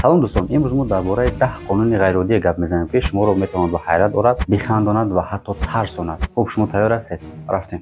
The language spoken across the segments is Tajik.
салом дӯстон, имрӯз мо дар бораи 10 қонуни ғайриоддие гап мезанем, ки шуморо метавонад ба ҳайрат орад, бихандонад ва ҳатто тарсонад. Хуб, шумо тайёр ҳастед? Рафтем.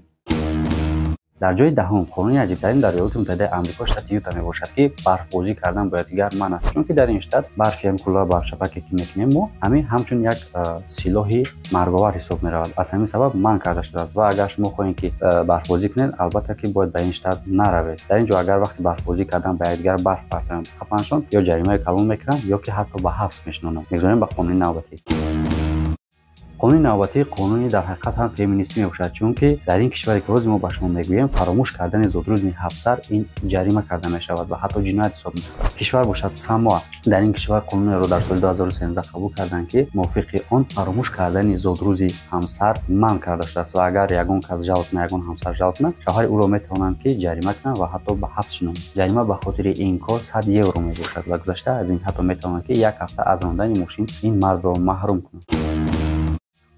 дар ҷои даҳум қонуни аҷибтарин дар Иёлоти Муттаҳидаи Амрико штати Юта мебошад, ки барфбозӣ кардан ба якдигар манъ аст. Чунки дар ин штат барфи кулла барфшабаке ки мекунем мо ҳамин ҳамчун як силоҳи марговар ҳисоб меравад. аз ҳамин сабаб манъ карда шудааст ва агар шумо хоҳед ки барфбозӣ кунед, албатта ки бояд ба ин штат наравед. дар ин ҷо агар вақти барфбозӣ кардан ба якдигар барф партоянд қапанашон, ё ҷаримаи калон мекунанд, ё ки ҳатто ба ҳабс мешунонанд. мегзорем ба қонуни навбатӣ. қонуни навбатӣ қонуни дар ҳақиқат ҳам феминистӣ мебошад, чунки дар ин кишваре ки ҳозир мо ба шумо мегӯем, фаромӯш кардани зудрӯзни ҳафсар ин ҷарима карда мешавад ва ҳатто ҷиноят ҳисоб мешавад. кишвар бошад Самоа. дар ин кишвар қонунеро дар соли 2013 қабул карданд, ки мувофиқи он фаромӯш кардани зудрӯзи ҳамсар манъ карда шудааст ва агар ягон кас жалб кунад, ягон ҳамсар жалб кунад, шавҳари ӯро метавонанд ки ҷарима кунанд ва ҳатто ба ҳабс шинонанд. ҷарима ба хотири ин кор 100 евро мебошад ва гузашта аз ин ҳатто метавонанд ки 1 ҳафта аз рондани мошин ин мардро маҳрум кунанд.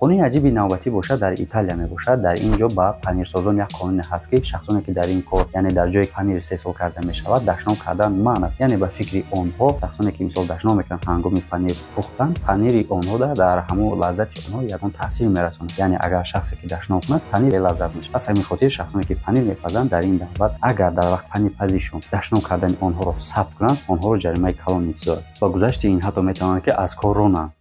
қонуни аҷиби навбатӣ бошад дар Италия мебошад. дар ин ҷо ба панирсозон як қонуне ҳаст, ки шахсоне ки дар ин кор, яъне дар ҷои панир истеҳсол карда мешавад, дашном кардан манъ аст. яъне ба фикри онҳо, шахсоне ки мисол дашном мекунанд ҳангоми панир пухтан, панири онҳо дар ҳамон лаззати онҳо ягон таъсир мерасонад. яъне агар шахсе ки дашном кунад, панир белаззат мешавад. аз ҳамин хотир шахсоне ки панир мепазанд дар ин давлат, агар дар вақти панирпазишон дашном кардани онҳоро сабт кунанд, онҳоро ҷаримаи калон интизор аст. ба гузашти ин ҳатто метавонанд ки аз кор ронанд.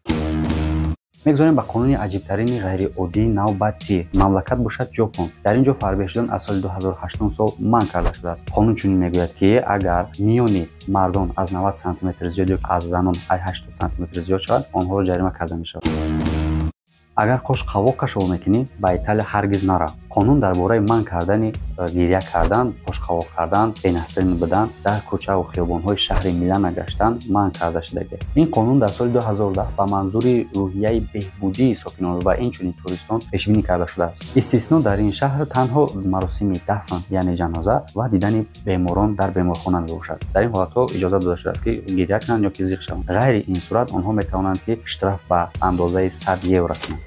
мегзорем ба қонуни аҷибтарини ғайриоддии навбатӣ. мамлакат бошад Ҷопон. дар ин ҷо фарбеҳ шудан аз соли 2008 сол манъ карда шудааст. қонун чунин мегӯяд, ки агар миёни мардон аз 90 сантиметр зиёд ё аз занон 80 сантиметр зиёд шавад, онҳоро ҷарима карда мешавад. агар хош қавоқ кашов мекунӣ, ба Италия ҳаргиз нарав. қонун дар бораи манъ кардани гирья кардан, хош қавоқ кардан, пенастрин будан, дар кӯчаву хиёбонҳои шаҳри Милана гаштан манъ карда шудааст. ин қонун дар соли 2010 ба манзури рӯҳияи беҳбудии сокинон ва инчунин туристон пешбинӣ карда шудааст. истисно дар ин шаҳр танҳо маросими дафн, яъне ҷаноза ва дидани беморон дар беморхона мебошад. дар ин ҳолатҳо иҷоза дода шудааст, ки гирья кунанд ё ки зиқ шаванд. ғайри ин сурат онҳо метавонанд ки штраф ба андозаи 100 евро кунанд.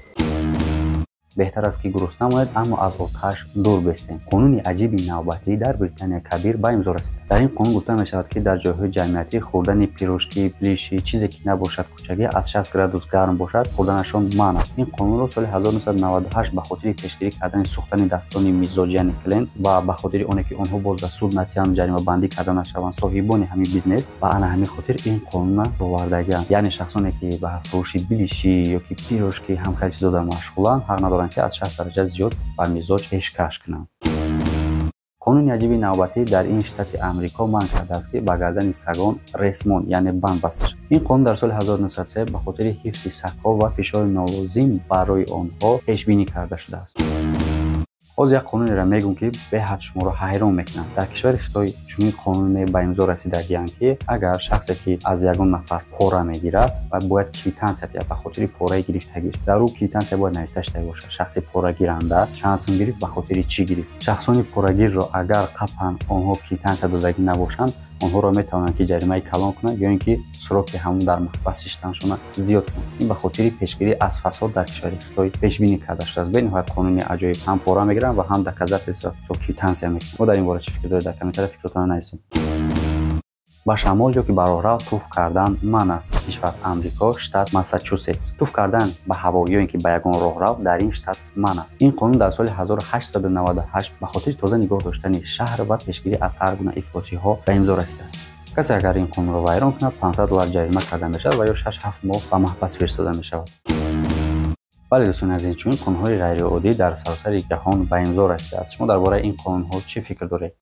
беҳтар аст ки гурусна монед, аммо аз оташ дур бестем. қонуни аҷиби навбатӣ дар Британия Кабир ба имзо расид. дар ин қонун гуфта мешавад, ки дар ҷойҳои ҷамъиятӣ хӯрдани пирожки, плиши, чизе ки набошад кӯчагӣ аз 60 градус гарм бошад, хӯрданашон манъ аст. ин қонунро соли 1998 ба хотири пешгирӣ кардани сӯхтани дастони мизоҷ, яъне клиент, ва ба хотири оне ки онҳо боз ба суд натиҳанд ҷаримабандӣ карда нашаванд соҳибони ҳамин бизнес, ва ана ҳамин хотир ин қонунро овардагианд. яъне шахсоне ки ба фурӯши билиши ё ки пирожки ҳамхел чизода машғуланд, ҳақ надоранд ки аз 60 дараҷа зиёд ба мизоҷ пешкаш кунанд. қонуни аҷиби навбатӣ дар ин штати Амрико манъ кардааст, ки ба гардани сагон ресмон, яъне банд баста шавад. ин қонун дар соли 1903 ба хотири ҳифзи сагҳо ва фишори нолозим барои онҳо пешбинӣ карда шудааст. ҳозир як қонунеро мегӯм, ки беҳад шуморо ҳайрон мекунад. дар кишвари Хитой чунин қонуне ба имзо расидагианд, ки агар шахсе ки аз ягон нафар пора мегирад ва бояд квитансия диҳад ба хотири пораи гирифтагӣ. дар ӯ квитансия бояд нависта шуда бошад. шахси порагиранда чанд сум гирифт, ба хотири чӣ гирифт. шахсони порагирро агар қапан онҳо квитансия додагӣ набошанд, онҳоро метавонанд ки ҷаримаи калон кунанд ё ин ки суроки ҳамон дар маҳбаси штаншона зиёд кунанд. ин ба хотири пешгирӣ аз фасод дар кишвари Хитой пешбинӣ карда шудааст. бениҳоят қонуни аҷоиб, ҳам пора мегиранд ва ҳам доказательства квитансия мекунанд. мо дар ин бора чӣ фикр доред? дар комментария фикротонро нависед. ба шамол ё ки ба роҳрав туф кардан манъ аст. кишвар Амрико, штат Массачусетс. туф кардан ба ҳаво ё ин ки ба ягон роҳрав дар ин штат манъ аст. ин қонун дар соли 1898 ба хотири тоза нигоҳ доштани шаҳр ва пешгирӣ аз ҳар гуна ифлосиҳо ба имзо расидааст. касе агар ин қонунро вайрон кунад, $500 ҷарима карда мешавад ва ё 6-7 моҳ ба маҳбас фиристода мешавад. бале дӯстони азиз, чунин қонунҳои ғайриоддӣ дар саросари ҷаҳон ба имзо расидааст. шумо дар бораи ин қонунҳо чӣ фикр доред?